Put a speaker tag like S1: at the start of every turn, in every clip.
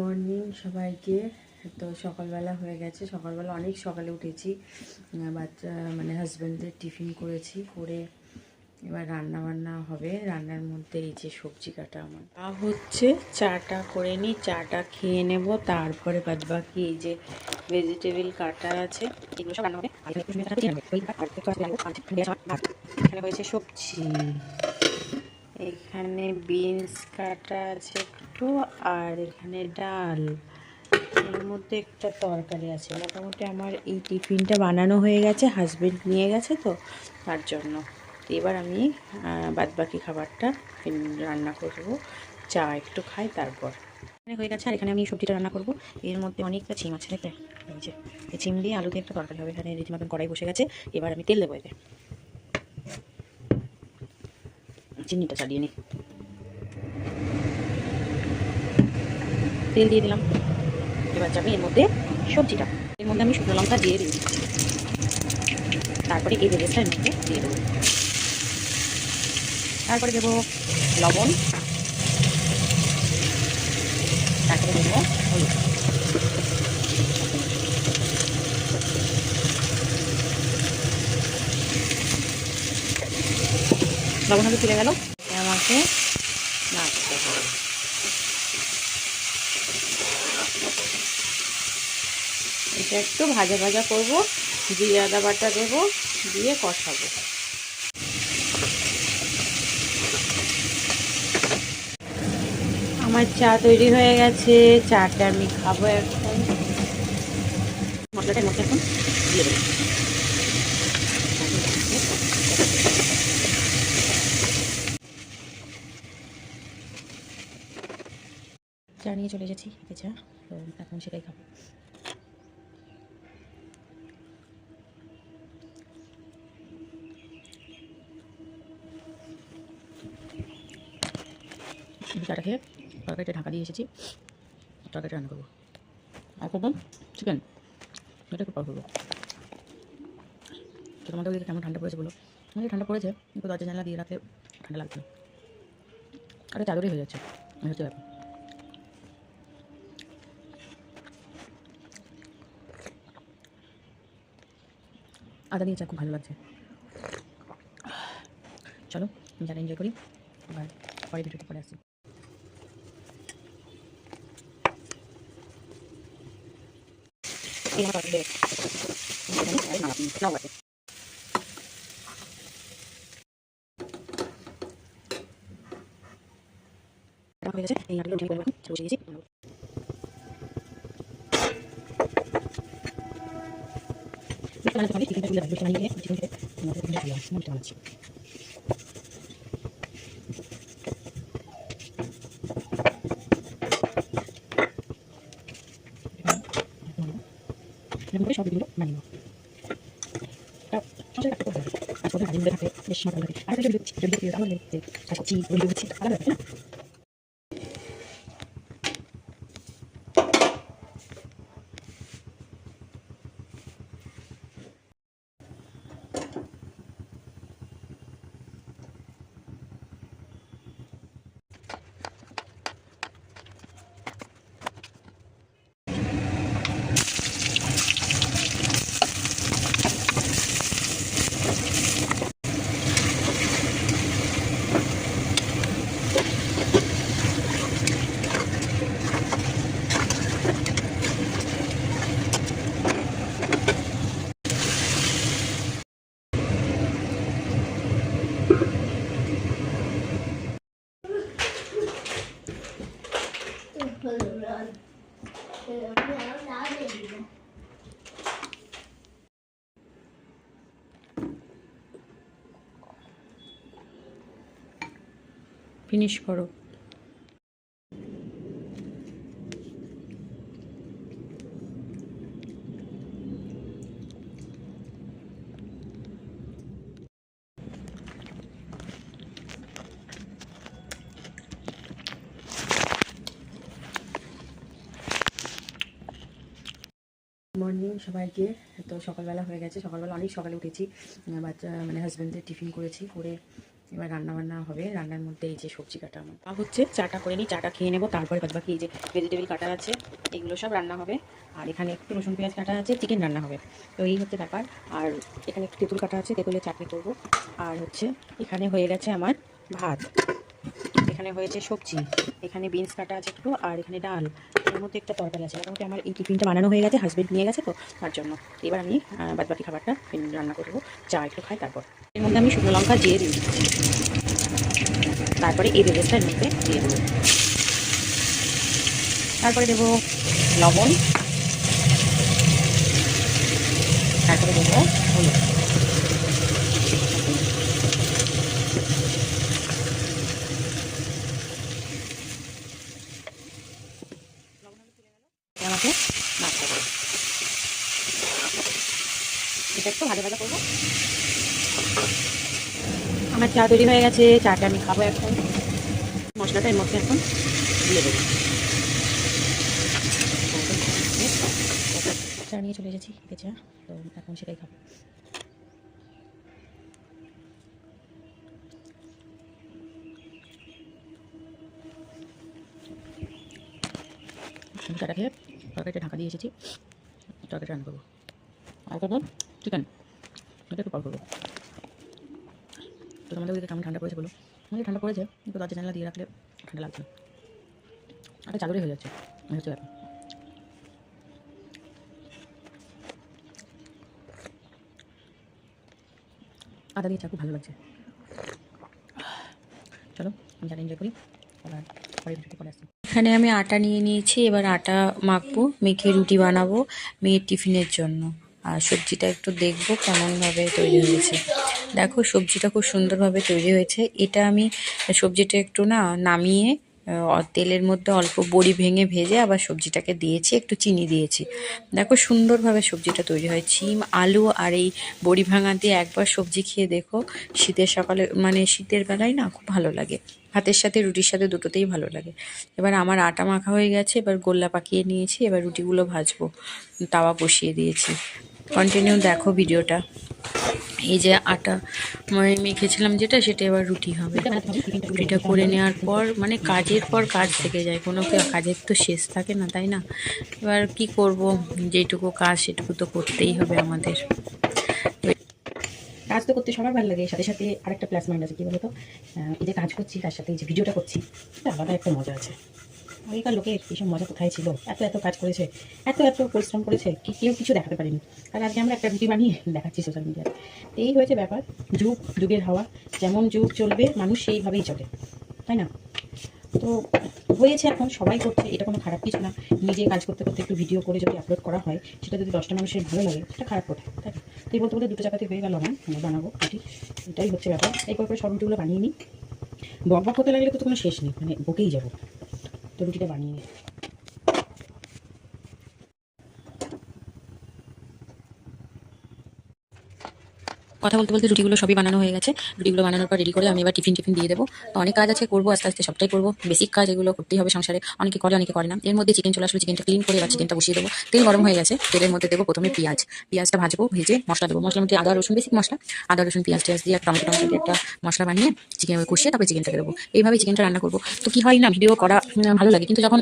S1: Morning সবাইকে। তো সকালবেলা হয়ে গেছে, সকালবেলা অনেক সকালে উঠেছি, বাচ্চা হাজব্যান্ডদের টিফিন করেছি, করে এবার রান্না বান্না হবে। রান্নার মধ্যে এই যে সবজি কাটা আমার হচ্ছে, চাটা করে নিই, চাটা খেয়ে নেব, তারপরে বাদ বাকি এই যে ভেজিটেবল কাটা আছে এগুলো সব রান্না হবে। এখানে হয়েছে সবজি, এখানে বিনস কাটা আছে একটু, আর এখানে ডাল, এর মধ্যে একটা তরকারি আছে। মোটামুটি আমার এই টিফিনটা বানানো হয়ে গেছে, হাজব্যান্ড নিয়ে গেছে তো তার জন্য। এবার আমি বাদবাকি খাবারটা রান্না করব, চা একটু খাই তারপর। এখানে হয়ে গেছে, আর এখানে আমি সবজিটা রান্না করব। এর মধ্যে অনেকটা ছিম আছে, দেখতে এই যে এই ছিম দিয়ে আলু দিয়ে একটা তরকারি হবে। এখানে রীতিমতন কড়াই বসে গেছে, এবার আমি তেল দেবো। এতে চিনিটা চালিয়ে নিই, তেল দিয়ে দিলাম। এবার যাবে এর মধ্যে সবজিটা, এর মধ্যে আমি শুকনো লঙ্কা দিয়ে দিই, তারপরে এই ভেজেসটা এর মধ্যে দিয়ে দেবো, তারপরে দেবো লবণ, তারপরে দেবো হলুদ। লবণ হলুদ তুলে গেল, আমাকে নাড়তে হবে। এটা একটু ভাজা ভাজা করবো, জিরে আদা বাটা দেবো, দিয়ে কষাবো। আমার চা তৈরি হয়ে গেছে, চাটা আমি খাবো এখন। মশলাটার মধ্যে এখন দিয়ে দেবো। চা নিয়ে চলে এসেছি, চা তো এখন সেটাই খাবো। চাটা খেয়ে তরকারিটা ঢাকা দিয়ে এসেছি, তরকারিটা রান্না করবো। আর করবো চিকেন, এটা খুব করবো। তো তোমাদের ওদিকে কেমন ঠান্ডা পড়েছে বলো? আমাদের ঠান্ডা পড়েছে, কিন্তু দরজা জানলা দিয়ে রাখলে ঠান্ডা লাগছে না, আরে চাদরই হয়ে যাচ্ছে হচ্ছে ব্যাপার। আদা দিয়ে চা খুব ভালো লাগছে। চলো যারা এনজয় করি, আবার পরে ভিডিওতে পরে আসছি। এই নাটকে উঠে বসে গেছি। বানাচ্ছি সব ভিডিও বানিয়ে নেবো। বেশ মজা লাগে। আর যদি আমার কাজ করছি আলাদা ব্যাপার না। ফিনিশ করো। মর্নিং সবাইকে। তো সকালবেলা হয়ে গেছে, সকালবেলা অনেক সকালে উঠেছি, বাচ্চা হাজব্যান্ডদের টিফিন করেছি, করে এবার রান্না বান্না হবে। রান্নার মধ্যে এই যে সবজি কাটা আমার হচ্ছে, চাটা করে নিই, চাটা খেয়ে নেবো, তারপরে বাদ বাকি এই যে ভেজিটেবল কাটা আছে এগুলো সব রান্না হবে। আর এখানে একটু রসুন পেঁয়াজ কাটা আছে, চিকেন রান্না হবে। তো এই হচ্ছে ব্যাপার। আর এখানে একটু তেঁতুল কাটা আছে, তেঁতুলের চাটনি করবো। আর হচ্ছে এখানে হয়ে গেছে আমার ভাত, এখানে হয়েছে সবজি, এখানে বিনস কাটা আছে একটু, আর এখানে ডাল, এর মধ্যে একটা তরকারি আছে। মোটামুটি আমার এই টিফিনটা বানানো হয়ে গেছে, হাজবেন্ড নিয়ে গেছে তো তার জন্য। এবার আমি বাদ বাকি খাবারটা রান্না করবো, চা একটু খাই। তারপর এর মধ্যে আমি শুকনো লঙ্কা দিয়ে দিই, তারপরে এই ভেজেসটা এর মধ্যে দিয়ে দেবো, তারপরে দেবো লবণ, তারপরে দেবো হলুদ। আমাকে নাড়তে হবে, এটা একটু ভাজা ভাজা করবো। আমার চা তৈরি হয়ে গেছে, চাটা আমি খাবো এখন। মশলাটা এর মধ্যে এখন দিয়ে দেবো। চা নিয়ে চলে এসেছি, এই চা, তো এখন সেটাই খাবো। চাটা খেয়ে তরকারিটা ঢাকা দিয়ে এসেছি, তরকারিটা রান্না করবো। আর করবো চিকেন, এটা একটু পর করবো। তো তোমাদের ওদিকে কেমন ঠান্ডা পড়েছে বলো? আমাদের ঠান্ডা পড়েছে, কিন্তু দরজা জানলা দিয়ে রাখলে ঠান্ডা লাগছে না, একটা চাদরই হয়ে যাচ্ছে, হচ্ছে ব্যাপার। আদা দিয়ে চা খুব ভালো লাগছে। চলো আমি চাটা এনজয় করি, আবার পরে ভিডিওটি করে আসছি। এখানে আমি আটা নিয়ে নিয়েছি, এবার আটা মাখবো, মেখে রুটি বানাবো মেয়ের টিফিনের জন্য। আর সবজিটা একটু দেখবো কেমনভাবে তৈরি হয়েছে। দেখো সবজিটা খুব সুন্দরভাবে তৈরি হয়েছে। এটা আমি সবজিটা একটু নামিয়ে তেলের মধ্যে অল্প বড়ি ভেঙে ভেজে আবার সবজিটাকে দিয়েছি, একটু চিনি দিয়েছি। দেখো সুন্দরভাবে সবজিটা তৈরি হয়। শিম আলু আর এই বড়ি ভাঙা দিয়ে একবার সবজি খেয়ে দেখো, শীতের সকালে মানে শীতের বেলায় না খুব ভালো লাগে, ভাতের সাথে রুটির সাথে দুটোতেই ভালো লাগে। এবার আমার আটা মাখা হয়ে গেছে, এবার গোল্লা পাকিয়ে নিয়েছি, এবার রুটিগুলো ভাজবো, তাওয়া বসিয়ে দিয়েছি। কন্টিনিউ দেখো ভিডিওটা। এই যে আটা মেখেছিলাম যেটা, সেটা এবার রুটি হবে। রুটিটা করে নেওয়ার পর মানে কাজের পর কাজ থেকে যায়, কোনো কাজের তো শেষ থাকে না, তাই না? এবার কি করব, যেটুকু কাজ সেটুকু তো করতেই হবে আমাদের। কাজ তো করতে সবার ভালো লাগে, সাথে সাথে আরেকটা প্লাস মাইন্ড আছে, কি বলতো, এই যে কাজ করছি তার সাথে এই যে ভিডিওটা করছি, এটা আলাদা একটা মজা আছে। আগেকার লোকের এইসব মজা কোথায় ছিল? এত এত কাজ করেছে, এত এত পরিশ্রম করেছে, কেউ কিছু দেখাতে পারেনি। আর আজকে আমরা একটা রুটি বানিয়ে দেখাচ্ছি সোশ্যাল মিডিয়ায়। এই হয়েছে ব্যাপার, যুগের হাওয়া, যেমন যুগ চলবে মানুষ সেইভাবেই চলে, তাই না? তো হয়েছে, এখন সবাই করছে, এটা কোনো খারাপ কিছু না। নিজে কাজ করতে করতে একটু ভিডিও করে যদি আপলোড করা হয়, সেটা যদি 10টা মানুষের ভালো লাগে, সেটা খারাপ কোথায়, তাই না? তো এই বলতে বলতে দুটো চাকাতে হয়ে গেল আমার, আমি বানাবো রুটি, এটাই হচ্ছে ব্যাপার। এই করে সব রুটিগুলো বানিয়ে নিই, বক বক করতে লাগলে তো কোনো শেষ নেই, মানে বকেই যাবো। তো রুটিটা বানিয়ে নিই। কথা বলতে বলতে রুটিগুলো সবই বানানো হয়ে গেছে। রুটিগুলো বানানোর পর রেডি করে আমি এবার টিফিন দিয়ে দেবো। তো অনেক কাজ আছে, করবো আস্তে আস্তে, সবটাই করবো। বেসিক কাজ এগুলো করতেই হবে সংসারে, অনেকে করে অনেকে করে না। এর মধ্যে চিকেন চলে আসলো, চিকেনটা ক্লিন করে এবার চিকেনটা বসিয়ে দেবো। তেল গরম হয়ে গেছে, তেলের মধ্যে দেবো প্রথমে পেঁয়াজটা ভাজবো, ভেজে মশলা দেবো। মশলার মধ্যে আদা রসুন, বেসিক মশলা, আদা রসুন পেঁয়াজ দিয়ে একটা টমেটো দিয়ে একটা মশলা বানিয়ে চিকেন কষিয়ে তারপরে চিকেনটাকে দেবো। এইভাবে চিকেনটা রান্না করবো। তো কি হয় না, ভিডিও করা ভালো লাগে, কিন্তু যখন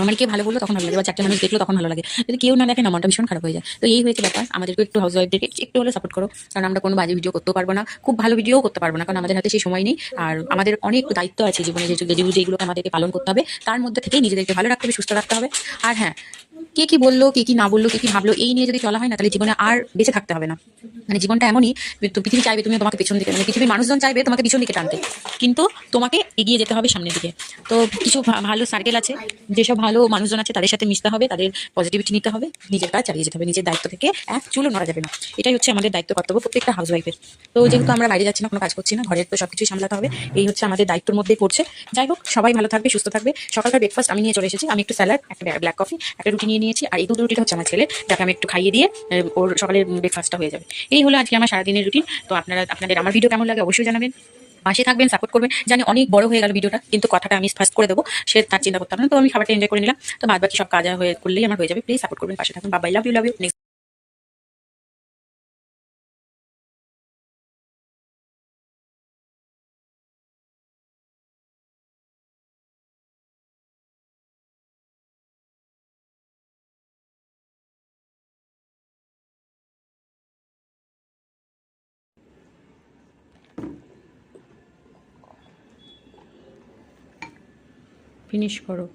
S1: আমার কে ভালো বললো তখন ভালো লাগে, বা চারটে মানুষ দেখলো তখন ভালো লাগে। যদি কেউ না দেখে না, মনটা ভীষণ খারাপ হয়ে যায়। তো এই হয়েছে ব্যাপার, আমাদেরকে একটু হাউস ওয়াইফদেরকে একটু হলে সাপোর্ট করো, কারণ আমরা কোনো বাজে ভিডিও করতেও পারবো না, খুব ভালো ভিডিও করতে পারবো না, কারণ আমাদের হাতে সেই সময় নেই। আর আমাদের অনেক দায়িত্ব আছে জীবনে, যেগুলোকে আমাদেরকে পালন করতে হবে, তার মধ্যে থেকেই নিজেদেরকে ভালো রাখতে হবে, সুস্থ রাখতে হবে। আর হ্যাঁ, কে কি বললো, কে কি না বললো, কে কি ভাবলো, এই নিয়ে যদি চলা হয় না, তাহলে জীবনে আর বেঁচে থাকতে হবে না। মানে জীবনটা এমনই, পৃথিবী চাইবে তুমি তোমাকে পিছন দিকে, মানে পৃথিবীর মানুষজন চাইবে তোমাকে পিছন দিকে টানতে, কিন্তু তোমাকে এগিয়ে যেতে হবে সামনের দিকে। তো কিছু ভালো সার্কেল আছে, যেসব ভালো মানুষজন আছে তাদের সাথে মিশতে হবে, তাদের পজিটিভিটি নিতে হবে, নিজের কাজ চালিয়ে যেতে হবে, নিজের দায়িত্ব থেকে এক চুলও নড়া যাবে না। এটাই হচ্ছে আমাদের দায়িত্ব, কর্তব্য প্রত্যেকটা হাউস ওয়াইফের। তো যেহেতু আমরা বাইরে যাচ্ছি না, কোনো কাজ করছি না, ঘরের তো সবকিছুই সামলাতে হবে, এই হচ্ছে আমাদের দায়িত্বের মধ্যেই পড়ছে। যাই হোক, সবাই ভালো থাকবে, সুস্থ থাকবে। সকালকার ব্রেকফাস্ট আমি নিয়ে চলে এসেছি, আমি একটু স্যালাড, একটা ব্ল্যাক কফি, একটা রুটি নিয়ে নিয়েছি, আর এই দুটো রুটিটা হচ্ছে আমার ছেলে, যাকে আমি একটু খাইয়ে দিয়ে ওর সকালের ব্রেকফাস্টটা হয়ে যাবে। এই হলো আজকে আমার সারাদিনের রুটিন। তো আপনাদের আমার ভিডিও কেমন লাগে অবশ্যই জানাবেন, পাশে থাকবেন, সাপোর্ট করবেন। জানি অনেক বড় হয়ে গেল ভিডিওটা, কিন্তু কথাটা আমি ফার্স্ট করে দেবো, সে তার চিন্তা করতে হবে না। তো আমি খাবারটা এনজয় করে নিলাম, তো বাদ বাকি সব কাজ হয়ে করলেই আমার হয়ে যাবে। প্লিজ সাপোর্ট করবেন, পাশে থাকবেন। বাবাই, লাভ ইউ। ফিনিশ করো।